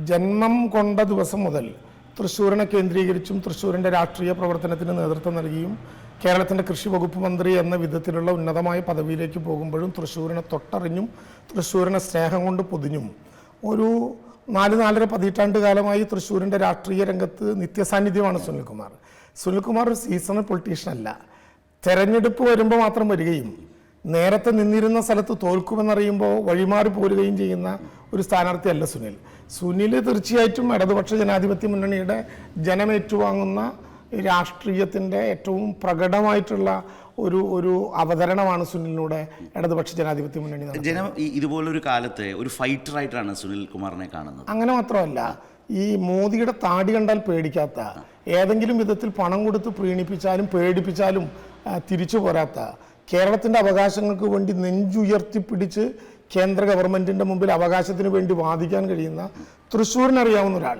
ജന്മം കൊണ്ട ദിവസം മുതൽ തൃശ്ശൂരിനെ കേന്ദ്രീകരിച്ചും തൃശ്ശൂരിൻ്റെ രാഷ്ട്രീയ പ്രവർത്തനത്തിന് നേതൃത്വം നൽകിയും കേരളത്തിൻ്റെ കൃഷി വകുപ്പ് മന്ത്രി എന്ന വിധത്തിലുള്ള ഉന്നതമായ പദവിയിലേക്ക് പോകുമ്പോഴും തൃശ്ശൂരിനെ തൊട്ടറിഞ്ഞും തൃശ്ശൂരിനെ സ്നേഹം കൊണ്ട് പൊതിഞ്ഞും ഒരു 4-4.5 പതിറ്റാണ്ട് കാലമായി തൃശ്ശൂരിൻ്റെ രാഷ്ട്രീയ രംഗത്ത് നിത്യസാന്നിധ്യമാണ് സുനിൽകുമാർ. സുനിൽകുമാർ ഒരു സീസണൽ പൊളിറ്റീഷ്യൻ അല്ല. തെരഞ്ഞെടുപ്പ് വരുമ്പോൾ മാത്രം വരികയും നേരത്തെ നിന്നിരുന്ന സ്ഥലത്ത് തോൽക്കുമെന്നറിയുമ്പോൾ വഴിമാറി പോരുകയും ചെയ്യുന്ന ഒരു സ്ഥാനാർത്ഥിയല്ല സുനിൽ തീർച്ചയായിട്ടും ഇടതുപക്ഷ ജനാധിപത്യ മുന്നണിയുടെ ജനമേറ്റുവാങ്ങുന്ന രാഷ്ട്രീയത്തിൻ്റെ ഏറ്റവും പ്രകടമായിട്ടുള്ള ഒരു അവതരണമാണ് സുനിലിലൂടെ ഇടതുപക്ഷ ജനാധിപത്യ മുന്നണി. ജനം ഇതുപോലൊരു കാലത്ത് ഒരു ഫൈറ്ററായിട്ടാണ് സുനിൽ കുമാറിനെ കാണുന്നത്. അങ്ങനെ മാത്രമല്ല, ഈ മോദിയുടെ താടി കണ്ടാൽ പേടിക്കാത്ത, ഏതെങ്കിലും വിധത്തിൽ പണം കൊടുത്ത് പ്രീണിപ്പിച്ചാലും പേടിപ്പിച്ചാലും തിരിച്ചു പോരാത്ത, കേരളത്തിൻ്റെ അവകാശങ്ങൾക്ക് വേണ്ടി നെഞ്ചുയർത്തിപ്പിടിച്ച് കേന്ദ്ര ഗവൺമെൻറ്റിൻ്റെ മുമ്പിൽ അവകാശത്തിന് വേണ്ടി വാദിക്കാൻ കഴിയുന്ന തൃശ്ശൂരിനറിയാവുന്ന ഒരാൾ.